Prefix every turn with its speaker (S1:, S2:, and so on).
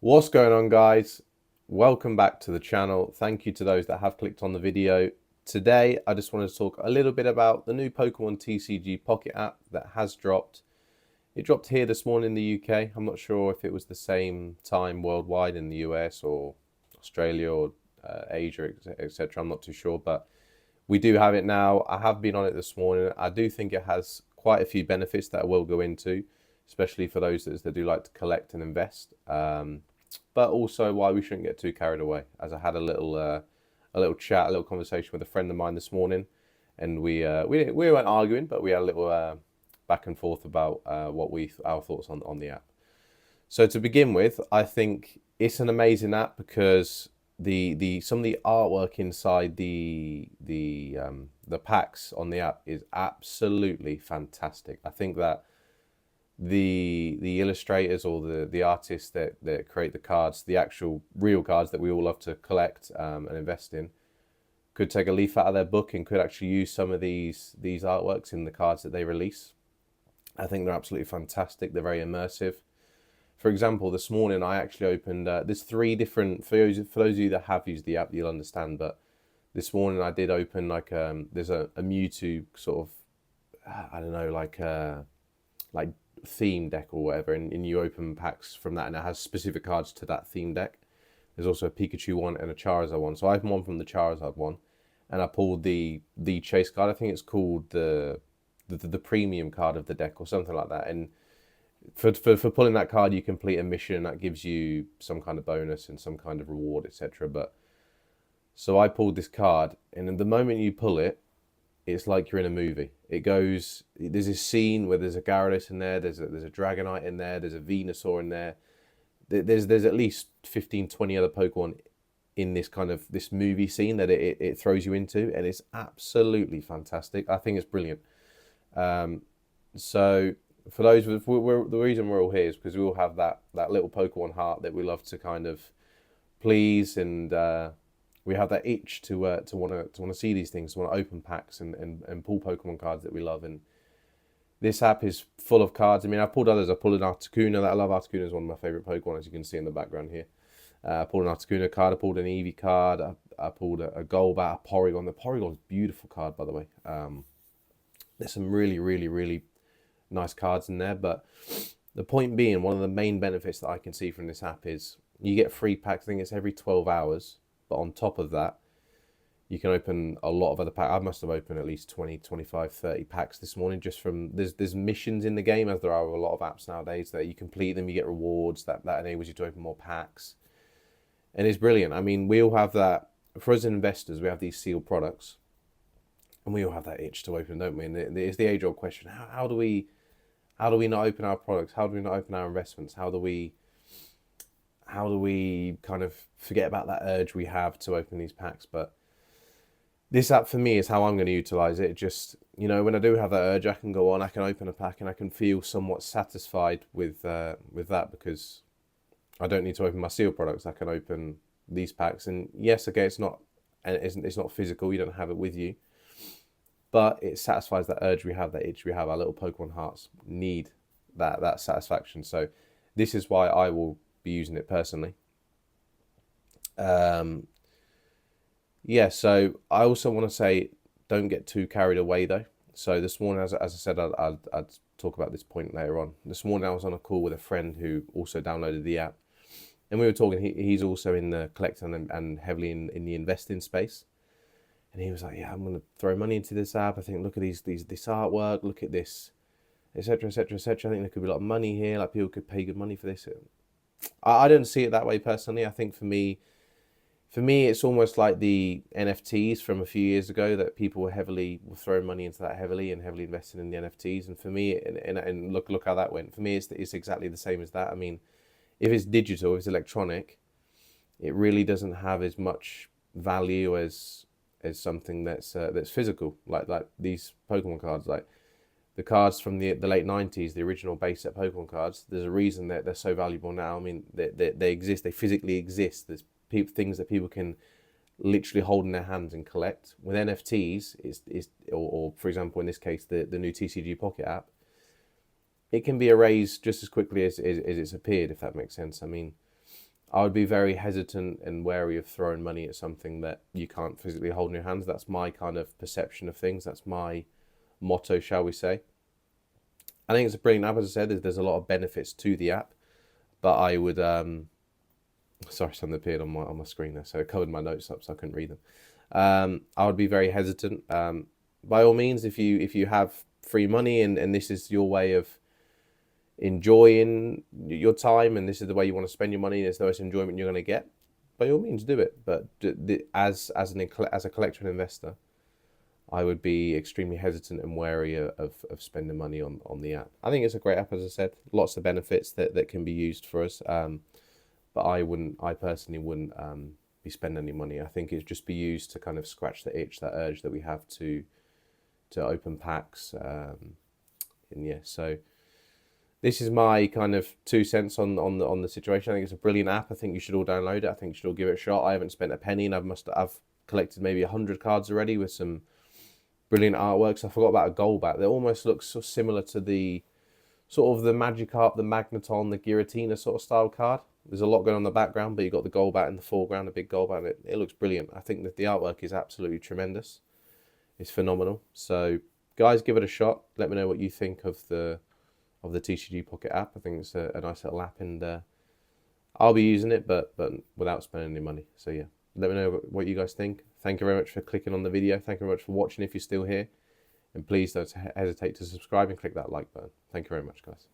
S1: What's going on, guys? Welcome back to the channel. Thank you to those that have clicked on the video. Today I just wanted to talk a little bit about the new Pokemon TCG Pocket app that has dropped. It dropped here this morning in the UK. I'm not sure if it was the same time worldwide in the US or Australia or Asia, etc. I'm not too sure, but we do have it now. I have been on it this morning. I do think it has quite a few benefits that I will go into, especially for those that do like to collect and invest. But also why we shouldn't get too carried away. As I had a little chat, a little conversation with a friend of mine this morning, and we weren't arguing, but we had a little back and forth about our thoughts on the app. So to begin with, I think it's an amazing app because the some of the artwork inside the packs on the app is absolutely fantastic. I think that the illustrators or the artists that create the cards, the actual real cards that we all love to collect and invest in, could take a leaf out of their book and could actually use some of these artworks in the cards that they release. I think they're absolutely fantastic. They're very immersive. For example, this morning I actually opened. There's three different. For those of you that have used the app, you'll understand. But this morning I did open there's a Mewtwo sort of, I don't know, like theme deck or whatever, and you open packs from that, and it has specific cards to that theme deck. There's also a Pikachu one and a Charizard one. So I opened one from the Charizard one, and I pulled the chase card. I think it's called the premium card of the deck or something like that. And for pulling that card, you complete a mission that gives you some kind of bonus and some kind of reward, etc. But so I pulled this card, and the moment you pull it, it's like you're in a movie. It goes. There's this scene where there's a Gyarados in there. There's a Dragonite in there. There's a Venusaur in there. There's at least 15, 20 other Pokemon in this kind of this movie scene that it throws you into, and it's absolutely fantastic. I think it's brilliant. So for those, the reason we're all here is because we all have that little Pokemon heart that we love to kind of please, and we have that itch to want to see these things, to want to open packs and pull Pokemon cards that we love. And this app is full of cards. I mean, I pulled others. I pulled an Articuno that I love. Articuno is one of my favorite Pokemon, as you can see in the background here. I pulled an Articuno card. I pulled an Eevee card. I pulled a Golbat, a Porygon. The Porygon's a beautiful card, by the way. There's some really, really, really nice cards in there. But the point being, one of the main benefits that I can see from this app is you get free packs. I think it's every 12 hours. But on top of that, you can open a lot of other packs. I must have opened at least 20, 25, 30 packs this morning just from... There's missions in the game, as there are a lot of apps nowadays, that you complete them, you get rewards, that enables you to open more packs. And it's brilliant. I mean, we all have that... For us investors, we have these sealed products. And we all have that itch to open, don't we? And it's the age-old question. How do we not open our products? How do we not open our investments? How do we kind of forget about that urge we have to open these packs? But this app for me is how I'm going to utilize it. Just, when I do have that urge, I can go on, I can open a pack, and I can feel somewhat satisfied with that, because I don't need to open my sealed products. I can open these packs, and yes, okay, it's not physical. You don't have it with you, but it satisfies that urge we have, that itch we have. Our little Pokemon hearts need that satisfaction. So this is why I will be using it personally. Yeah, so I also want to say, don't get too carried away though. So this morning, as I said, I'd talk about this point later on. This morning I was on a call with a friend who also downloaded the app, and we were talking. He's also in the collecting and heavily in the investing space. And he was like, yeah, I'm going to throw money into this app. I think, look at this artwork, look at this, etc., etc., etc. I think there could be a lot of money here. Like, people could pay good money for this. I don't see it that way personally. I think for me, it's almost like the NFTs from a few years ago, that people were throwing money into that heavily and heavily invested in the NFTs. And for me, and look how that went. For me, it's exactly the same as that. I mean, if it's digital, if it's electronic, it really doesn't have as much value as something that's physical, like these Pokemon cards, like the cards from the late 90s, the original base set Pokemon cards. There's a reason that they're so valuable now. I mean, they exist, they physically exist. There's things that people can literally hold in their hands and collect. With NFTs, or for example, in this case, the new TCG Pocket app, it can be erased just as quickly as it's appeared, if that makes sense. I mean, I would be very hesitant and wary of throwing money at something that you can't physically hold in your hands. That's my kind of perception of things. That's my motto, shall we say. I think it's a brilliant app. As I said, there's a lot of benefits to the app, but I would sorry, something appeared on my screen there, so it covered my notes up, so I couldn't read them. I would be very hesitant. By all means, if you have free money and this is your way of enjoying your time and this is the way you want to spend your money, there's the most enjoyment you're going to get, by all means do it. But as a collector and investor, I would be extremely hesitant and wary of spending money on the app. I think it's a great app, as I said, lots of benefits that can be used for us. But I personally wouldn't be spending any money. I think it'd just be used to kind of scratch the itch, that urge that we have to open packs. And yeah, so this is my kind of 2 cents on the situation. I think it's a brilliant app. I think you should all download it. I think you should all give it a shot. I haven't spent a penny, and I've collected maybe 100 cards already with some brilliant artworks. I forgot about a gold bat that almost looks so similar to the sort of the Magikarp, the Magneton, the Giratina sort of style card. There's a lot going on in the background, but you've got the gold bat in the foreground, a big gold bat, and it looks brilliant. I think that the artwork is absolutely tremendous. It's phenomenal. So guys, give it a shot. Let me know what you think of the TCG Pocket app. I think it's a nice little app, and I'll be using it, but without spending any money. So yeah, let me know what you guys think. Thank you very much for clicking on the video. Thank you very much for watching if you're still here. And please don't hesitate to subscribe and click that like button. Thank you very much, guys.